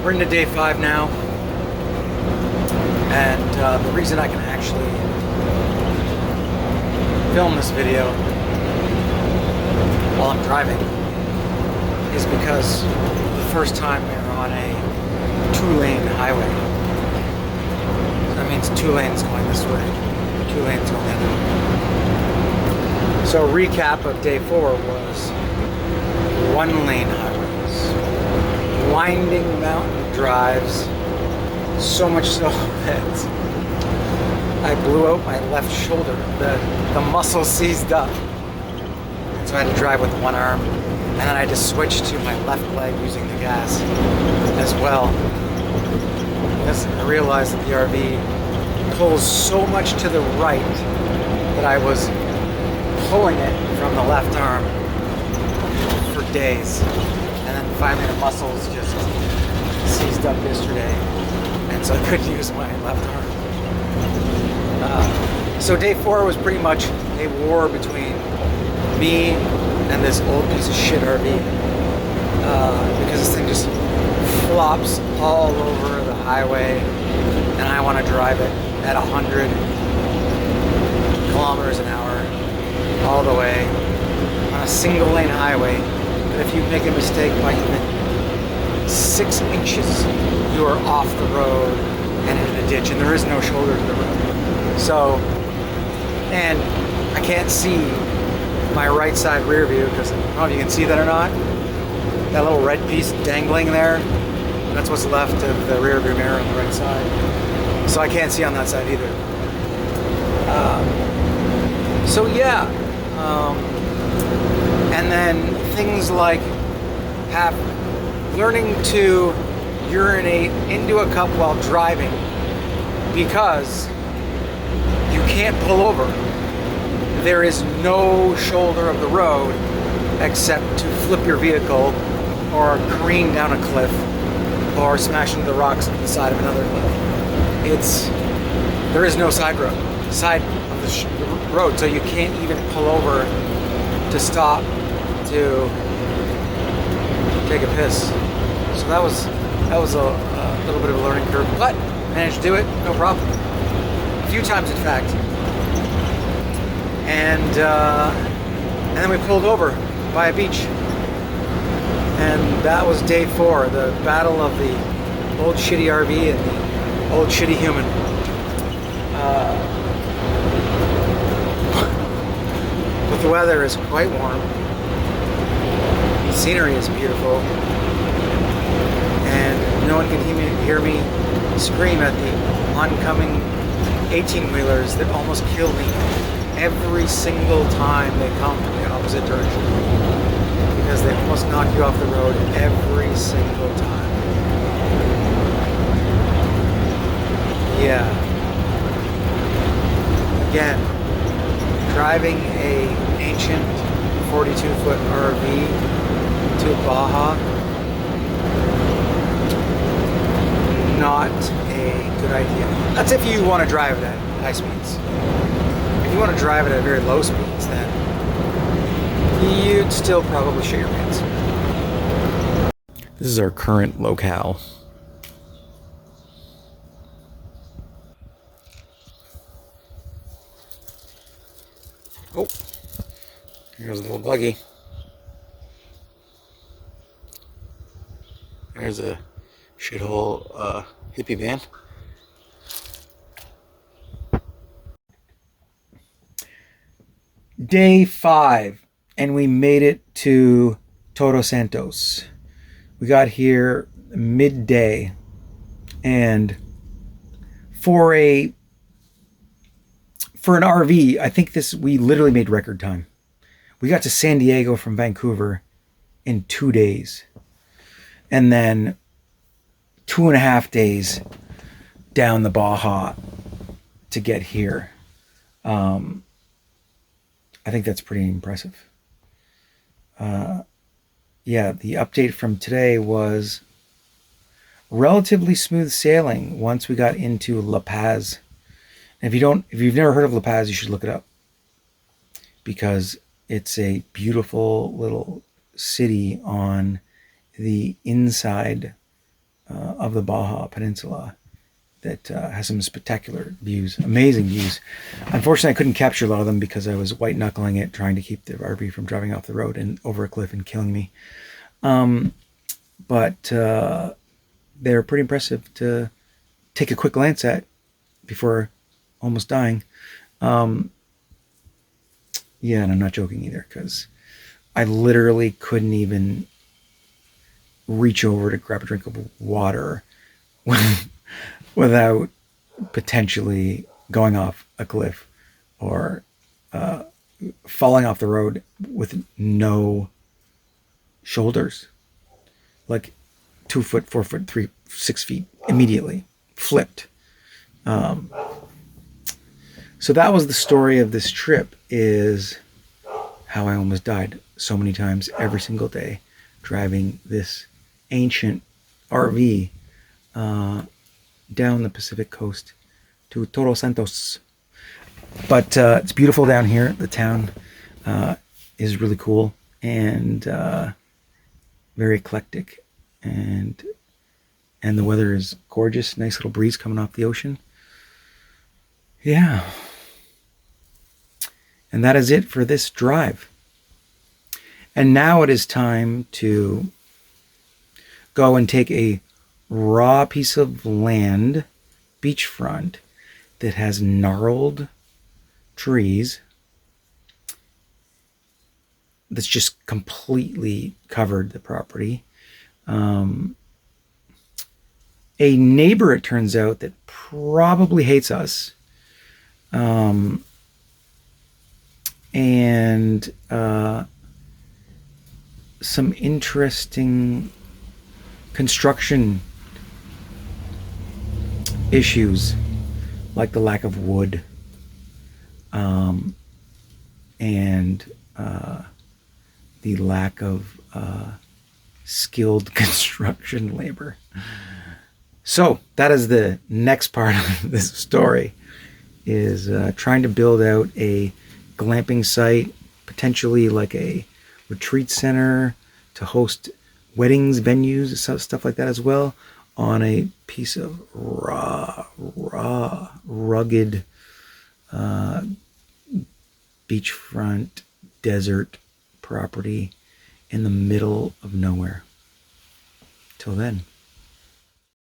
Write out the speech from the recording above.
We're into day 5 now, and the reason I can actually film this video while I'm driving is because the first time we were on a 2-lane highway. That means 2 lanes going this way, 2 lanes going that way. So recap of day 4 was 1-lane highways, winding mountain drives, so much so that I blew out my left shoulder. The muscle seized up. So I had to drive with one arm, and then I had to switch to my left leg using the gas as well. Because I realized that the RV pulls so much to the right that I was pulling it from the left arm for days. And then finally the muscles just seized up yesterday, and so I couldn't use my left arm. So day 4 was pretty much a war between me and this old piece of shit RV, because this thing just flops all over the highway, and I want to drive it at 100 kilometers an hour all the way on a single lane highway. But if you make a mistake by even 6 inches, you are off the road and in a ditch, and there is no shoulder to the road. So, and I can't see my right side rear view, because I don't know if you can see that or not. That little red piece dangling there, that's what's left of the rear view mirror on the right side. So I can't see on that side either. So yeah, and then things like learning to urinate into a cup while driving, because you can't pull over. There is no shoulder of the road except to flip your vehicle or careen down a cliff or smash into the rocks on the side of another cliff. There is no side of the road, so you can't even pull over to stop to take a piss. So that was a little bit of a learning curve, but managed to do it, no problem. A few times, in fact. And then we pulled over by a beach, and that was day 4, the battle of the old shitty RV and the old shitty human. But the weather is quite warm, the scenery is beautiful, and no one can hear me scream at the oncoming 18-wheelers that almost kill me every single time they come from the opposite direction, because they almost knock you off the road every single time. Yeah. Again, driving a ancient 42-foot RV to Baja, not a good idea. That's if you want to drive it at high speeds. If you want to drive it at very low speeds, then you'd still probably shit your pants. This is our current locale. Oh, here's a little buggy. There's a shithole hippie van. Day 5, and we made it to Todos Santos. We got here midday, and for an RV, I think we literally made record time. We got to San Diego from Vancouver in 2 days, and then 2.5 days down the Baja to get here. I think that's pretty impressive. Yeah, the update from today was relatively smooth sailing once we got into La Paz. And if you've never heard of La Paz, you should look it up, because it's a beautiful little city on the inside of the Baja Peninsula that has some spectacular views, amazing views. Unfortunately, I couldn't capture a lot of them because I was white knuckling it, trying to keep the RV from driving off the road and over a cliff and killing me. But they're pretty impressive to take a quick glance at before almost dying. Yeah, and I'm not joking either, because I literally couldn't even reach over to grab a drink of water without potentially going off a cliff or falling off the road with no shoulders. Like 2 foot, 4 foot, 6 feet immediately flipped. So that was the story of this trip, is how I almost died so many times every single day driving this ancient RV down the Pacific coast to Todos Santos. But it's beautiful down here. The town is really cool and very eclectic, and the weather is gorgeous. Nice little breeze coming off the ocean. Yeah. And that is it for this drive. And now it is time to go and take a raw piece of land, beachfront, that has gnarled trees, that's just completely covered the property. A neighbor, it turns out, that probably hates us. And some interesting construction issues, like the lack of wood, and the lack of skilled construction labor. So that is the next part of this story, is trying to build out a glamping site, potentially like a retreat center to host weddings, venues, stuff like that as well, on a piece of raw, rugged beachfront desert property in the middle of nowhere. Till then.